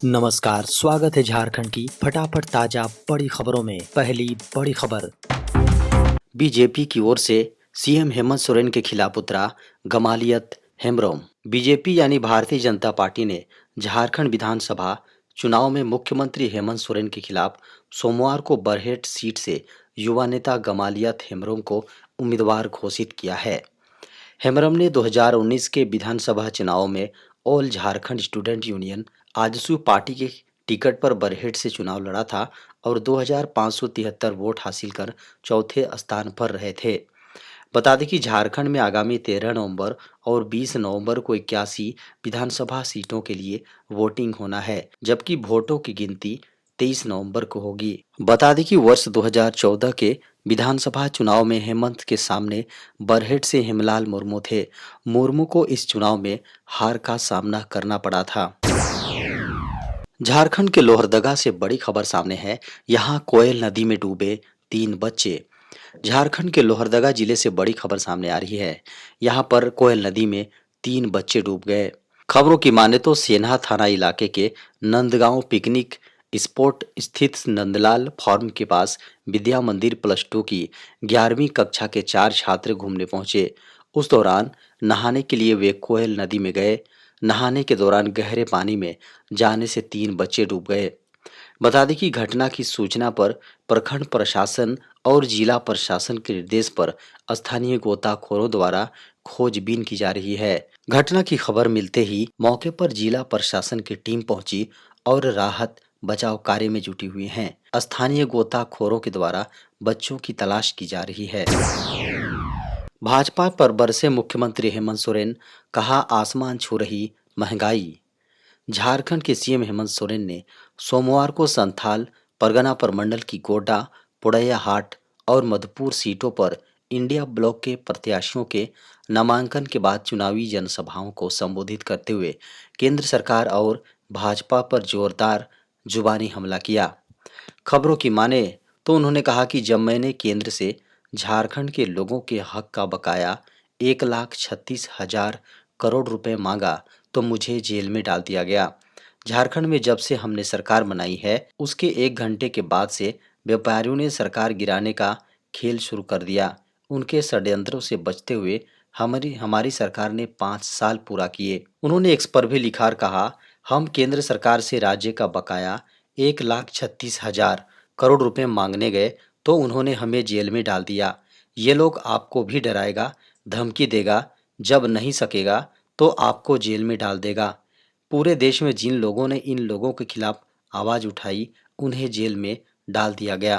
नमस्कार, स्वागत है झारखंड की फटाफट ताजा बड़ी खबरों में। पहली बड़ी खबर, बीजेपी की ओर से सीएम हेमंत सोरेन के खिलाफ उतरा गमालियत हेम्ब्रोम। बीजेपी यानी भारतीय जनता पार्टी ने झारखंड विधानसभा चुनाव में मुख्यमंत्री हेमंत सोरेन के खिलाफ सोमवार को बरहेट सीट से युवा नेता गमालियत हेम्ब्रोम को उम्मीदवार घोषित किया है। हेम्ब्रोम ने 2019 के विधानसभा चुनाव में all Jharkhand student union AJSU party के टिकट पर बरहेट से चुनाव लड़ा था और 2573 वोट हासिल कर चौथे स्थान पर रहे थे। बता दें कि झारखंड में आगामी 13 नवंबर और 20 नवंबर को 81 विधानसभा सीटों के लिए वोटिंग होना है, जबकि वोटों की गिनती 23 नवंबर को होगी। बता दें कि वर्ष 2014 के विधानसभा चुनाव में हेमंत के सामने बरहेट से हेमलाल मुर्मू थे। मुर्मू को इस चुनाव में हार का सामना करना पड़ा था। झारखंड के लोहरदगा से बड़ी खबर सामने है। यहाँ कोयल नदी में डूबे 3 बच्चे। झारखंड के लोहरदगा जिले से बड़ी खबर सामने आ रही है। यहाँ पर कोयल नदी में 3 बच्चे डूब गए। खबरों की माने तो सेन्हा थाना इलाके के नंदगांव पिकनिक स्पॉट स्थित नंदलाल फार्म के पास विद्या मंदिर +2 की 11वीं कक्षा के 4 छात्र घूमने पहुंचे। उस दौरान नहाने के लिए वे कोयल नदी में गए। नहाने के दौरान गहरे पानी में जाने से 3 बच्चे डूब गए। बता दें कि घटना की सूचना पर प्रखंड प्रशासन और जिला प्रशासन के निर्देश पर स्थानीय गोताखोरों द्वारा खोजबीन की जा रही है। घटना की खबर मिलते ही मौके पर जिला प्रशासन की टीम पहुंची और राहत बचाव कार्य में जुटी हुई हैं। स्थानीय गोताखोरों के द्वारा बच्चों की तलाश की जा रही है। भाजपा पर बरसे मुख्यमंत्री हेमंत सोरेन, कहा आसमान छू रही महंगाई। झारखंड के सीएम हेमंत सोरेन ने सोमवार को संथाल परगना प्रमंडल की गोड्डा, पोड़ैयाहाट और मधुपुर सीटों पर इंडिया ब्लॉक के प्रत्याशियों के नामांकन के बाद चुनावी जनसभाओं को संबोधित करते हुए केंद्र सरकार और भाजपा पर जोरदार जुबानी हमला किया। खबरों की माने तो उन्होंने कहा कि जब मैंने केंद्र से झारखंड के लोगों के हक का बकाया 1,36,000 करोड़ रुपए मांगा तो मुझे जेल में डाल दिया गया। झारखंड में जब से हमने सरकार बनाई है उसके 1 घंटे के बाद से व्यापारियों ने सरकार गिराने का खेल शुरू कर दिया। उनके षड्यंत्रों से बचते हुए हमारी हमारी सरकार ने 5 साल पूरा किए। उन्होंने एक्स पर भी लिखा और कहा, हम केंद्र सरकार से राज्य का बकाया 1,36,000 करोड़ रुपए मांगने गए तो उन्होंने हमें जेल में डाल दिया। ये लोग आपको भी डराएगा, धमकी देगा, जब नहीं सकेगा तो आपको जेल में डाल देगा। पूरे देश में जिन लोगों ने इन लोगों के खिलाफ आवाज उठाई उन्हें जेल में डाल दिया गया।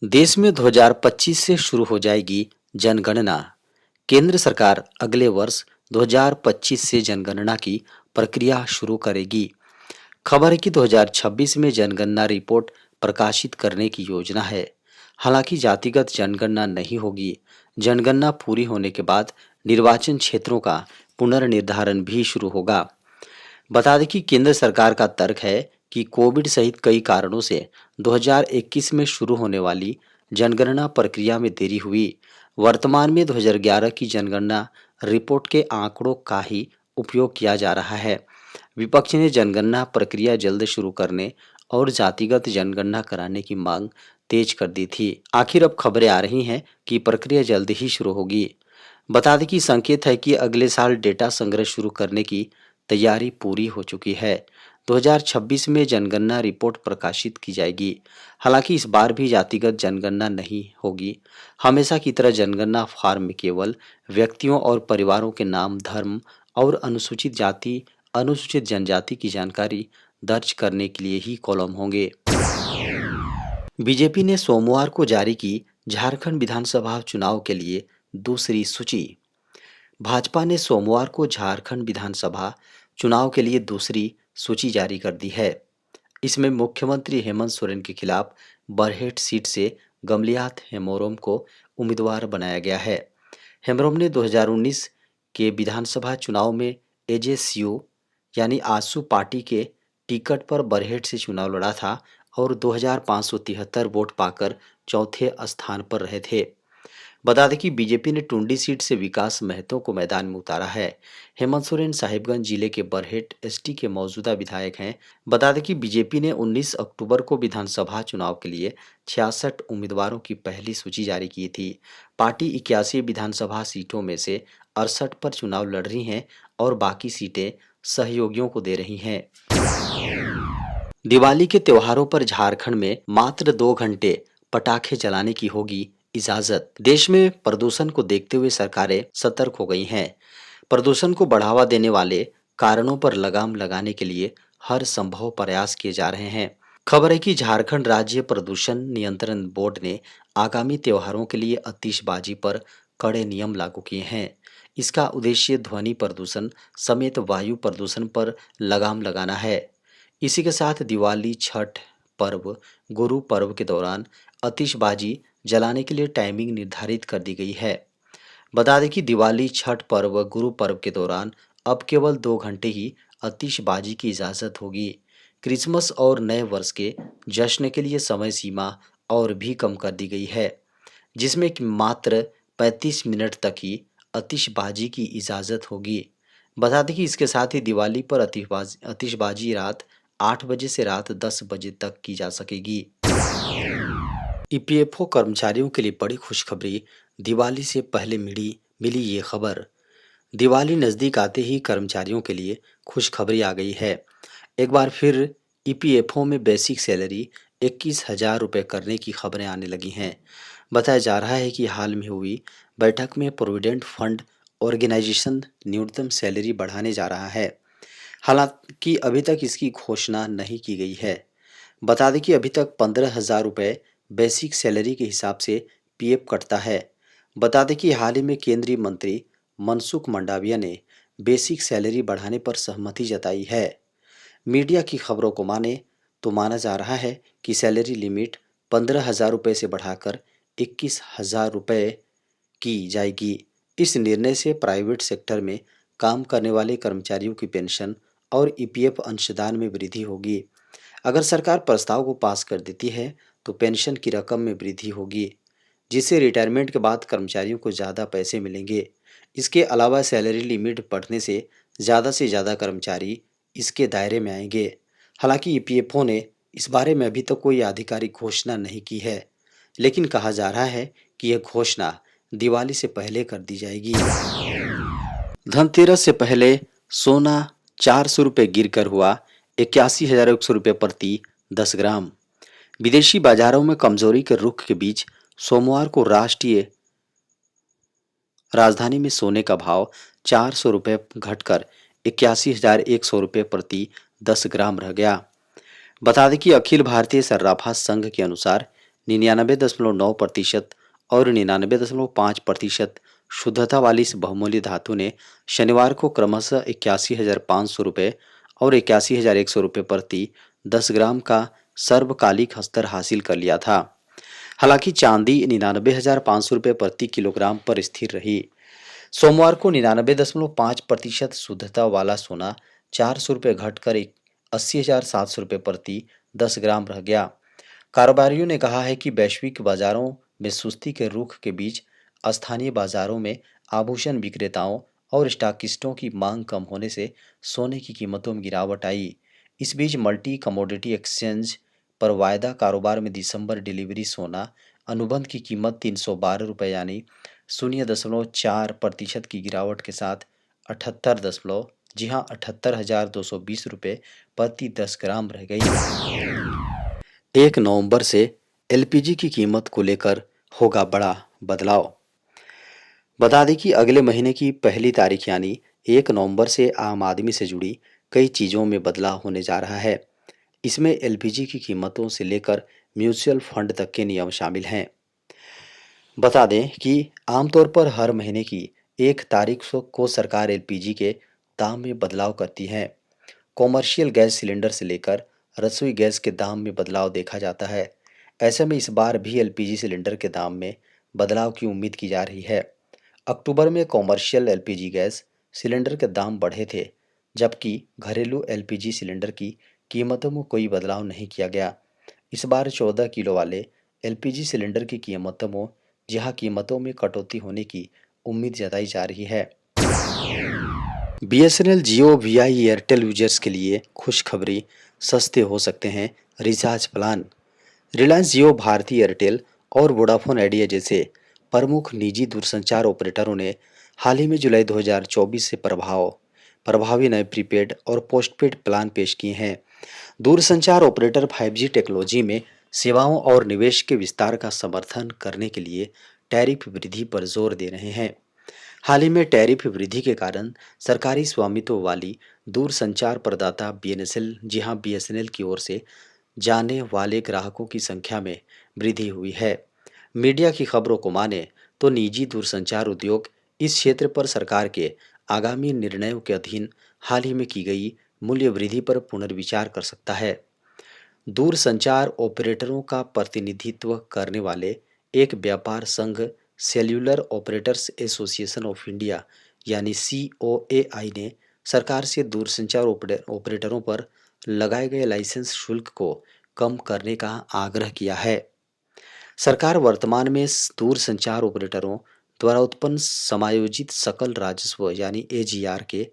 देश में 2025 से शुरू हो जाएगी जनगणना। केंद्र सरकार अगले वर्ष 2025 से जनगणना की प्रक्रिया शुरू करेगी। खबर है कि 2026 में जनगणना रिपोर्ट प्रकाशित करने की योजना है। हालांकि जातिगत जनगणना नहीं होगी। जनगणना पूरी होने के बाद निर्वाचन क्षेत्रों का पुनर्निर्धारण भी शुरू होगा। बता दें कि केंद्र सरकार का तर्क है कि कोविड सहित कई कारणों से 2021 में शुरू होने वाली जनगणना प्रक्रिया में देरी हुई। वर्तमान में 2011 की जनगणना रिपोर्ट के आंकड़ों का ही उपयोग किया जा रहा है। विपक्ष ने जनगणना प्रक्रिया जल्द शुरू करने और जातिगत जनगणना कराने की मांग तेज कर दी थी। आखिर अब खबरें आ रही हैं कि प्रक्रिया जल्द ही शुरू होगी। बता दें कि संकेत है कि अगले साल डेटा संग्रह शुरू करने की तैयारी पूरी हो चुकी है। 2026 में जनगणना रिपोर्ट प्रकाशित की जाएगी। हालांकि इस बार भी जातिगत जनगणना नहीं होगी। हमेशा की तरह जनगणना फॉर्म में केवल व्यक्तियों और परिवारों के नाम, धर्म और अनुसूचित जाति, अनुसूचित जनजाति की जानकारी दर्ज करने के लिए ही कॉलम होंगे। बीजेपी ने सोमवार को जारी की झारखंड विधानसभा चुनाव के लिए दूसरी सूची। भाजपा ने सोमवार को झारखंड विधानसभा चुनाव के लिए दूसरी सूची जारी कर दी है। इसमें मुख्यमंत्री हेमंत सोरेन के खिलाफ बरहेट सीट से गमलियात हेम्ब्रोम को उम्मीदवार बनाया गया है। हेम्ब्रोम ने 2019 के विधानसभा चुनाव में एजेएसयू यानी आजसू पार्टी के टिकट पर बरहेट से चुनाव लड़ा था और 2573 वोट पाकर चौथे स्थान पर रहे थे। बता दें कि बीजेपी ने टुंडी सीट से विकास महतो को मैदान में उतारा है। हेमंत सोरेन साहिबगंज जिले के बरहेट एसटी के मौजूदा विधायक हैं। बता दें कि बीजेपी ने 19 अक्टूबर को विधानसभा चुनाव के लिए 66 उम्मीदवारों की पहली सूची जारी की थी। पार्टी 81 विधानसभा सीटों में से 68 पर चुनाव लड़ रही है और बाकी सीटें सहयोगियों को दे रही हैं। दिवाली के त्योहारों पर झारखंड में मात्र 2 घंटे पटाखे जलाने की होगी इजाजत। देश में प्रदूषण को देखते हुए सरकारें सतर्क हो गई हैं। प्रदूषण को बढ़ावा देने वाले कारणों पर लगाम लगाने के लिए हर संभव प्रयास किए जा रहे हैं। खबर है कि झारखंड राज्य प्रदूषण नियंत्रण बोर्ड ने आगामी त्योहारों के लिए आतिशबाजी पर कड़े नियम लागू किए हैं। इसका उद्देश्य ध्वनि प्रदूषण समेत वायु प्रदूषण पर लगाम लगाना है। इसी के साथ दिवाली, छठ पर्व, गुरु पर्व के दौरान आतिशबाजी जलाने के लिए टाइमिंग निर्धारित कर दी गई है। बता दें कि दिवाली, छठ पर्व, गुरु पर्व के दौरान अब केवल 2 घंटे ही आतिशबाजी की इजाज़त होगी। क्रिसमस और नए वर्ष के जश्न के लिए समय सीमा और भी कम कर दी गई है, जिसमें कि मात्र 35 मिनट तक ही आतिशबाजी की इजाज़त होगी। बता दें कि इसके साथ ही दिवाली पर आतिशबाजी रात 8 बजे से रात 10 बजे तक की जा सकेगी। ईपीएफओ कर्मचारियों के लिए बड़ी खुशखबरी। दिवाली से पहले मिली ये खबर। दिवाली नज़दीक आते ही कर्मचारियों के लिए खुशखबरी आ गई है। एक बार फिर ईपीएफओ में बेसिक सैलरी 21,000 रुपये करने की खबरें आने लगी हैं। बताया जा रहा है कि हाल में हुई बैठक में प्रोविडेंट फंड ऑर्गेनाइजेशन न्यूनतम सैलरी बढ़ाने जा रहा है। हालांकि अभी तक इसकी घोषणा नहीं की गई है। बता दें कि अभी तक 15,000 रुपये बेसिक सैलरी के हिसाब से पीएफ कटता है। बता दें कि हाल ही में केंद्रीय मंत्री मनसुख मंडाविया ने बेसिक सैलरी बढ़ाने पर सहमति जताई है। मीडिया की खबरों को माने तो माना जा रहा है कि सैलरी लिमिट 15,000 रुपये से बढ़ाकर 21,000 रुपये की जाएगी। इस निर्णय से प्राइवेट सेक्टर में काम करने वाले कर्मचारियों की पेंशन और ईपीएफ अंशदान में वृद्धि होगी। अगर सरकार प्रस्ताव को पास कर देती है तो पेंशन की रकम में वृद्धि होगी, जिससे रिटायरमेंट के बाद कर्मचारियों को ज़्यादा पैसे मिलेंगे। इसके अलावा सैलरी लिमिट बढ़ने से ज़्यादा कर्मचारी इसके दायरे में आएंगे। हालांकि ईपीएफओ ने इस बारे में अभी तक कोई आधिकारिक घोषणा नहीं की है, लेकिन कहा जा रहा है कि यह घोषणा दिवाली से पहले कर दी जाएगी। धनतेरस से पहले सोना 400 रुपये गिरकर हुआ 81,100 रुपये प्रति 10 ग्राम। विदेशी बाजारों में कमजोरी के रुख के बीच सोमवार को राष्ट्रीय राजधानी में सोने का भाव 400 रुपये घटकर 81,100 रुपये प्रति 10 ग्राम रह गया। बता दें कि अखिल भारतीय सर्राफा संघ के अनुसार 99.9% और 99.5% शुद्धता वाली इस बहुमूल्य धातु ने शनिवार को क्रमशः 81,500 रुपये और 81,100 रुपये प्रति 10 ग्राम का सर्वकालिक स्तर हासिल कर लिया था। हालांकि चांदी 99,500 रुपये प्रति किलोग्राम पर स्थिर रही। सोमवार को 99.5% शुद्धता वाला सोना 400 रुपये घटकर 80,700 रुपये प्रति 10 ग्राम रह गया। कारोबारियों ने कहा है कि वैश्विक बाजारों में सुस्ती के रुख के बीच स्थानीय बाजारों में आभूषण विक्रेताओं और स्टॉकिस्टों की मांग कम होने से सोने की कीमतों में गिरावट आई। इस बीच मल्टी कमोडिटी एक्सचेंज पर वायदा कारोबार में दिसंबर डिलीवरी सोना अनुबंध की कीमत 312 रुपये यानी 0.4% की गिरावट के साथ 78,220 रुपये प्रति 10 ग्राम रह गई। 1 नवंबर से एलपीजी की कीमत को लेकर होगा बड़ा बदलाव। बता दें कि अगले महीने की पहली तारीख यानी 1 नवंबर से आम आदमी से जुड़ी कई चीज़ों में बदलाव होने जा रहा है। इसमें एलपीजी की कीमतों से लेकर म्यूचुअल फंड तक के नियम शामिल हैं। बता दें कि आमतौर पर हर महीने की 1 तारीख को सरकार एलपीजी के दाम में बदलाव करती है। कॉमर्शियल गैस सिलेंडर से लेकर रसोई गैस के दाम में बदलाव देखा जाता है। ऐसे में इस बार भी एलपीजी सिलेंडर के दाम में बदलाव की उम्मीद की जा रही है। अक्टूबर में कॉमर्शियल एलपीजी गैस सिलेंडर के दाम बढ़े थे, जबकि घरेलू एलपीजी सिलेंडर की कीमतों में कोई बदलाव नहीं किया गया। इस बार 14 किलो वाले एलपीजी सिलेंडर की कीमतों में जहां कीमतों में कटौती होने की उम्मीद जताई जा रही है। बीएसएनएल, जियो, वीआई, एयरटेल यूजर्स के लिए खुशखबरी, सस्ते हो सकते हैं रिचार्ज प्लान। रिलायंस जियो, भारती एयरटेल और वोडाफोन आइडिया जैसे प्रमुख निजी दूरसंचार ऑपरेटरों ने हाल ही में जुलाई 2024 से प्रभावी नए प्रीपेड और पोस्टपेड प्लान पेश किए हैं। दूरसंचार ऑपरेटर 5G टेक्नोलॉजी में सेवाओं और निवेश के विस्तार का समर्थन करने के लिए टैरिफ वृद्धि पर जोर दे रहे हैं। हाल ही में टैरिफ वृद्धि के कारण सरकारी स्वामित्व वाली दूरसंचार प्रदाता बीएनएसएल, जी हां, बीएसएनएल की ओर से जाने वाले ग्राहकों की संख्या में वृद्धि हुई है। मीडिया की खबरों को माने तो निजी दूरसंचार उद्योग इस क्षेत्र पर सरकार के आगामी निर्णयों के अधीन हाल ही में की गई मूल्य वृद्धि पर पुनर्विचार कर सकता है। दूरसंचार ऑपरेटरों का प्रतिनिधित्व करने वाले एक व्यापार संघ, cellular operators association of India यानी COAI ने सरकार से दूरसंचार ऑपरेटरों पर लगाए गए लाइसेंस शुल्क को कम करने का आग्रह किया है। सरकार वर्तमान में दूरसंचार ऑपरेटरों द्वारा उत्पन्न समायोजित सकल राजस्व यानी AGR के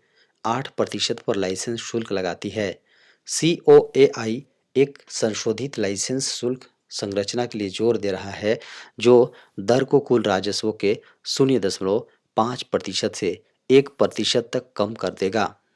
8% पर लाइसेंस शुल्क लगाती है। COAI एक संशोधित लाइसेंस शुल्क संरचना के लिए जोर दे रहा है, जो दर को कुल राजस्व के 0.5% से 1% तक कम कर देगा।